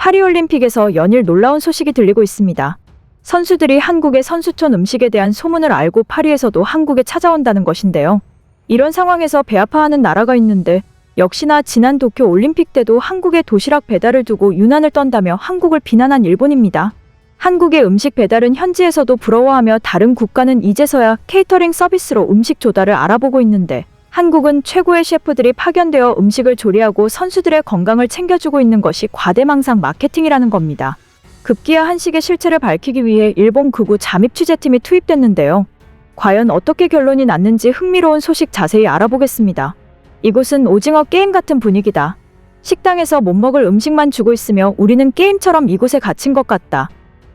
파리올림픽에서 연일 놀라운 소식이 들리고 있습니다. 선수들이 한국의 선수촌 음식에 대한 소문을 알고 파리에서도 한국에 찾아온다는 것인데요. 이런 상황에서 배 아파하는 나라가 있는데 역시나 지난 도쿄 올림픽 때도 한국의 도시락 배달을 두고 유난을 떤다며 한국을 비난한 일본입니다. 한국의 음식 배달은 현지에서도 부러워하며 다른 국가는 이제서야 케이터링 서비스로 음식 조달을 알아보고 있는데 한국은 최고의 셰프들이 파견되어 음식을 조리하고 선수들의 건강을 챙겨주고 있는 것이 과대망상 마케팅이라는 겁니다. 급기야 한식의 실체를 밝히기 위해 일본 극우 잠입 취재팀이 투입됐는데요. 과연 어떻게 결론이 났는지 흥미로운 소식 자세히 알아보겠습니다. 이곳은 오징어 게임 같은 분위기다. 식당에서 못 먹을 음식만 주고 있으며 우리는 게임처럼 이곳에 갇힌 것 같다.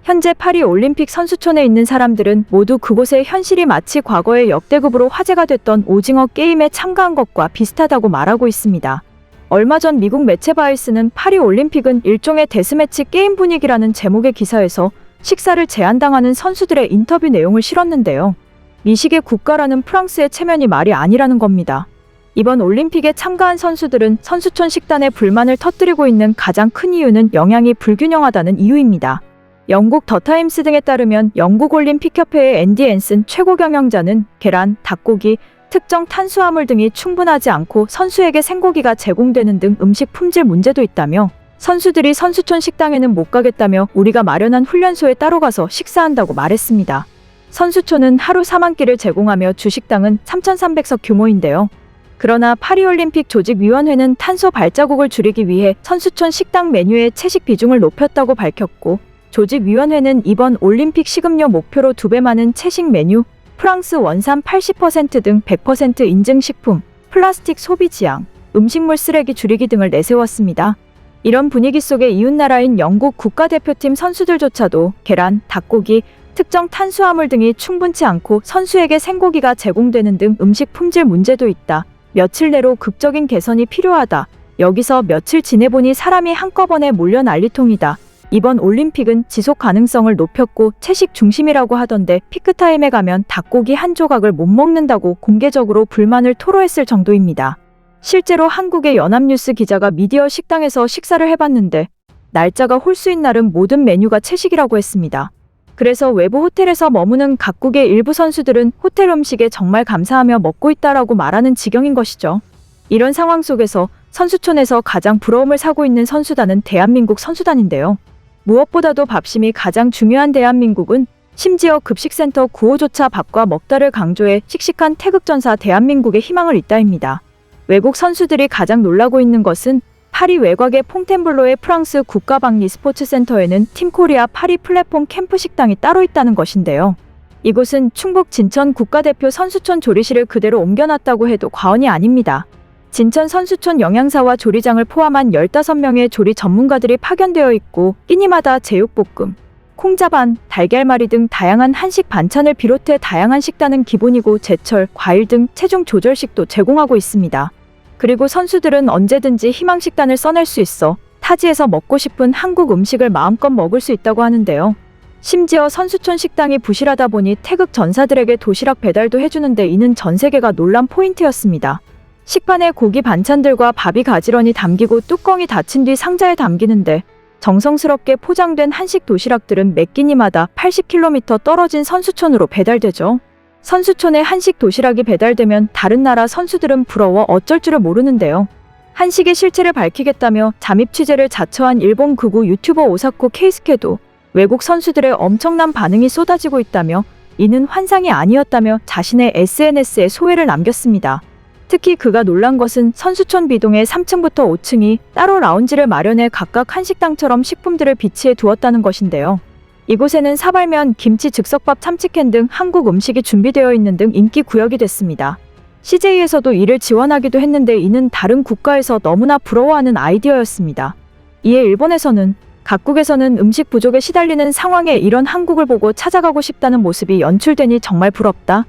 현재 파리 올림픽 선수촌에 있는 사람들은 모두 그곳의 현실이 마치 과거의 역대급으로 화제가 됐던 오징어 게임에 참가한 것과 비슷하다고 말하고 있습니다. 얼마 전 미국 매체 바이스는 파리 올림픽은 일종의 데스매치 게임 분위기라는 제목의 기사에서 식사를 제한당하는 선수들의 인터뷰 내용을 실었는데요. 미식의 국가라는 프랑스의 체면이 말이 아니라는 겁니다. 이번 올림픽에 참가한 선수들은 선수촌 식단에 불만을 터뜨리고 있는 가장 큰 이유는 영양이 불균형하다는 이유입니다. 영국 더타임스 등에 따르면 영국 올림픽협회의 앤디 앤슨 최고 경영자는 계란, 닭고기, 특정 탄수화물 등이 충분하지 않고 선수에게 생고기가 제공되는 등 음식 품질 문제도 있다며 선수들이 선수촌 식당에는 못 가겠다며 우리가 마련한 훈련소에 따로 가서 식사한다고 말했습니다. 선수촌은 하루 4만 끼를 제공하며 주식당은 3,300석 규모인데요. 그러나 파리올림픽 조직위원회는 탄소 발자국을 줄이기 위해 선수촌 식당 메뉴의 채식 비중을 높였다고 밝혔고 조직위원회는 이번 올림픽 식음료 목표로 2배 많은 채식 메뉴, 프랑스 원산 80% 등 100% 인증 식품, 플라스틱 소비 지양, 음식물 쓰레기 줄이기 등을 내세웠습니다. 이런 분위기 속에 이웃나라인 영국 국가대표팀 선수들조차도 계란, 닭고기, 특정 탄수화물 등이 충분치 않고 선수에게 생고기가 제공되는 등 음식 품질 문제도 있다. 며칠 내로 극적인 개선이 필요하다. 여기서 며칠 지내보니 사람이 한꺼번에 몰려 난리통이다. 이번 올림픽은 지속 가능성을 높였고 채식 중심이라고 하던데 피크타임에 가면 닭고기 한 조각을 못 먹는다고 공개적으로 불만을 토로했을 정도입니다. 실제로 한국의 연합뉴스 기자가 미디어 식당에서 식사를 해봤는데 날짜가 홀수인 날은 모든 메뉴가 채식이라고 했습니다. 그래서 외부 호텔에서 머무는 각국의 일부 선수들은 호텔 음식에 정말 감사하며 먹고 있다라고 말하는 지경인 것이죠. 이런 상황 속에서 선수촌에서 가장 부러움을 사고 있는 선수단은 대한민국 선수단인데요. 무엇보다도 밥심이 가장 중요한 대한민국은 심지어 급식센터 구호조차 밥과 먹다를 강조해 씩씩한 태극전사 대한민국의 희망을 잇따입니다. 외국 선수들이 가장 놀라고 있는 것은 파리 외곽의 퐁텐블로의 프랑스 국가방리 스포츠센터에는 팀코리아 파리 플랫폼 캠프 식당이 따로 있다는 것인데요. 이곳은 충북 진천 국가대표 선수촌 조리실을 그대로 옮겨놨다고 해도 과언이 아닙니다. 진천 선수촌 영양사와 조리장을 포함한 15명의 조리 전문가들이 파견되어 있고 끼니마다 제육볶음, 콩자반, 달걀말이 등 다양한 한식 반찬을 비롯해 다양한 식단은 기본이고 제철, 과일 등 체중 조절식도 제공하고 있습니다. 그리고 선수들은 언제든지 희망식단을 써낼 수 있어 타지에서 먹고 싶은 한국 음식을 마음껏 먹을 수 있다고 하는데요. 심지어 선수촌 식당이 부실하다 보니 태극 전사들에게 도시락 배달도 해주는데 이는 전 세계가 놀란 포인트였습니다. 식판에 고기 반찬들과 밥이 가지런히 담기고 뚜껑이 닫힌 뒤 상자에 담기는데 정성스럽게 포장된 한식 도시락들은 매 끼니마다 80km 떨어진 선수촌으로 배달되죠. 선수촌에 한식 도시락이 배달되면 다른 나라 선수들은 부러워 어쩔 줄을 모르는데요. 한식의 실체를 밝히겠다며 잠입 취재를 자처한 일본 극우 유튜버 오사코 케이스케도 외국 선수들의 엄청난 반응이 쏟아지고 있다며 이는 환상이 아니었다며 자신의 SNS에 소회를 남겼습니다. 특히 그가 놀란 것은 선수촌 비동의 3층부터 5층이 따로 라운지를 마련해 각각 한식당처럼 식품들을 비치해 두었다는 것인데요. 이곳에는 사발면, 김치, 즉석밥, 참치캔 등 한국 음식이 준비되어 있는 등 인기 구역이 됐습니다. CJ에서도 이를 지원하기도 했는데 이는 다른 국가에서 너무나 부러워하는 아이디어였습니다. 이에 일본에서는 각국에서는 음식 부족에 시달리는 상황에 이런 한국을 보고 찾아가고 싶다는 모습이 연출되니 정말 부럽다.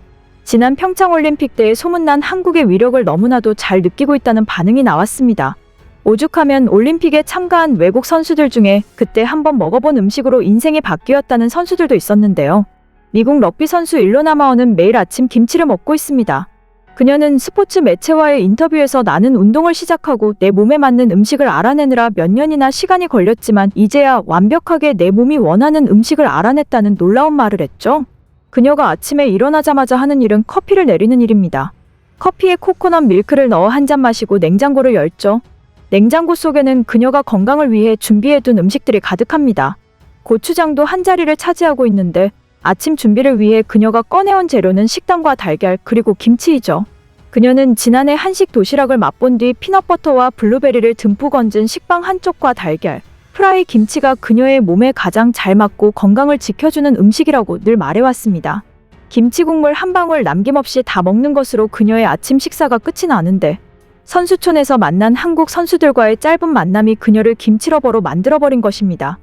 지난 평창올림픽 때에 소문난 한국의 위력을 너무나도 잘 느끼고 있다는 반응이 나왔습니다. 오죽하면 올림픽에 참가한 외국 선수들 중에 그때 한번 먹어본 음식으로 인생이 바뀌었다는 선수들도 있었는데요. 미국 럭비 선수 일론 하마어는 매일 아침 김치를 먹고 있습니다. 그녀는 스포츠 매체와의 인터뷰에서 나는 운동을 시작하고 내 몸에 맞는 음식을 알아내느라 몇 년이나 시간이 걸렸지만 이제야 완벽하게 내 몸이 원하는 음식을 알아냈다는 놀라운 말을 했죠. 그녀가 아침에 일어나자마자 하는 일은 커피를 내리는 일입니다. 커피에 코코넛 밀크를 넣어 한 잔 마시고 냉장고를 열죠. 냉장고 속에는 그녀가 건강을 위해 준비해둔 음식들이 가득합니다. 고추장도 한 자리를 차지하고 있는데 아침 준비를 위해 그녀가 꺼내온 재료는 식당과 달걀 그리고 김치이죠. 그녀는 지난해 한식 도시락을 맛본 뒤 피넛버터와 블루베리를 듬뿍 얹은 식빵 한쪽과 달걀, 프라이 김치가 그녀의 몸에 가장 잘 맞고 건강을 지켜주는 음식이라고 늘 말해왔습니다. 김치 국물 한 방울 남김없이 다 먹는 것으로 그녀의 아침 식사가 끝이 나는데 선수촌에서 만난 한국 선수들과의 짧은 만남이 그녀를 김치러버로 만들어버린 것입니다.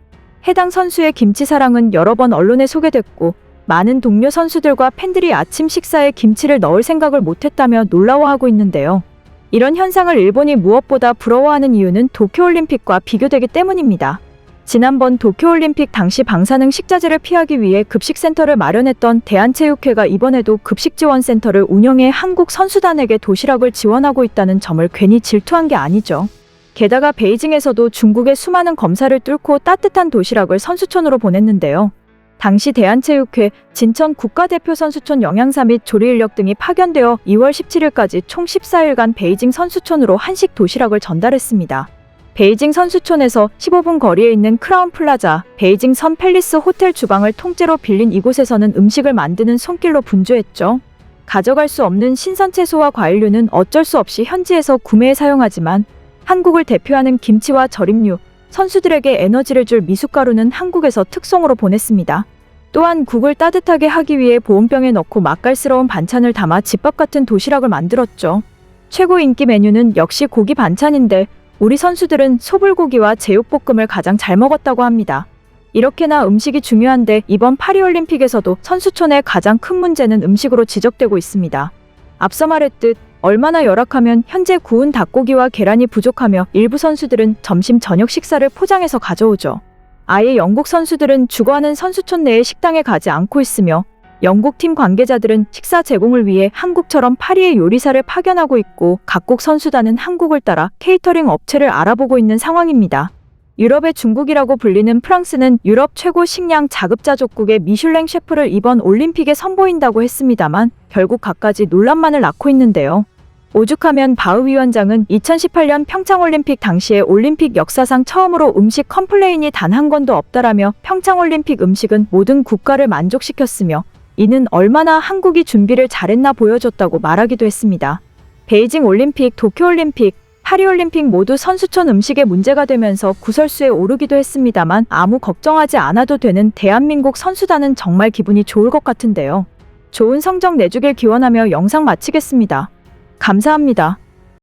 해당 선수의 김치 사랑은 여러 번 언론에 소개됐고 많은 동료 선수들과 팬들이 아침 식사에 김치를 넣을 생각을 못했다며 놀라워하고 있는데요. 이런 현상을 일본이 무엇보다 부러워하는 이유는 도쿄올림픽과 비교되기 때문입니다. 지난번 도쿄올림픽 당시 방사능 식자재를 피하기 위해 급식센터를 마련했던 대한체육회가 이번에도 급식지원센터를 운영해 한국 선수단에게 도시락을 지원하고 있다는 점을 괜히 질투한 게 아니죠. 게다가 베이징에서도 중국의 수많은 검사를 뚫고 따뜻한 도시락을 선수촌으로 보냈는데요. 당시 대한체육회, 진천 국가대표 선수촌 영양사 및 조리인력 등이 파견되어 2월 17일까지 총 14일간 베이징 선수촌으로 한식 도시락을 전달했습니다. 베이징 선수촌에서 15분 거리에 있는 크라운 플라자, 베이징 선 팰리스 호텔 주방을 통째로 빌린 이곳에서는 음식을 만드는 손길로 분주했죠. 가져갈 수 없는 신선 채소와 과일류는 어쩔 수 없이 현지에서 구매해 사용하지만 한국을 대표하는 김치와 절임류, 선수들에게 에너지를 줄 미숫가루는 한국에서 특송으로 보냈습니다. 또한 국을 따뜻하게 하기 위해 보온병에 넣고 맛깔스러운 반찬을 담아 집밥 같은 도시락을 만들었죠. 최고 인기 메뉴는 역시 고기 반찬인데 우리 선수들은 소불고기와 제육볶음을 가장 잘 먹었다고 합니다. 이렇게나 음식이 중요한데 이번 파리올림픽에서도 선수촌의 가장 큰 문제는 음식으로 지적되고 있습니다. 앞서 말했듯 얼마나 열악하면 현재 구운 닭고기와 계란이 부족하며 일부 선수들은 점심 저녁 식사를 포장해서 가져오죠. 아예 영국 선수들은 주거하는 선수촌 내의 식당에 가지 않고 있으며 영국 팀 관계자들은 식사 제공을 위해 한국처럼 파리에 요리사를 파견하고 있고 각국 선수단은 한국을 따라 케이터링 업체를 알아보고 있는 상황입니다. 유럽의 중국이라고 불리는 프랑스는 유럽 최고 식량 자급자족국의 미슐랭 셰프를 이번 올림픽에 선보인다고 했습니다만 결국 갖가지 논란만을 낳고 있는데요. 오죽하면 바흐 위원장은 2018년 평창올림픽 당시에 올림픽 역사상 처음으로 음식 컴플레인이 단 한 건도 없다라며 평창올림픽 음식은 모든 국가를 만족시켰으며 이는 얼마나 한국이 준비를 잘했나 보여줬다고 말하기도 했습니다. 베이징 올림픽, 도쿄올림픽, 파리올림픽 모두 선수촌 음식의 문제가 되면서 구설수에 오르기도 했습니다만 아무 걱정하지 않아도 되는 대한민국 선수단은 정말 기분이 좋을 것 같은데요. 좋은 성적 내주길 기원하며 영상 마치겠습니다. 감사합니다.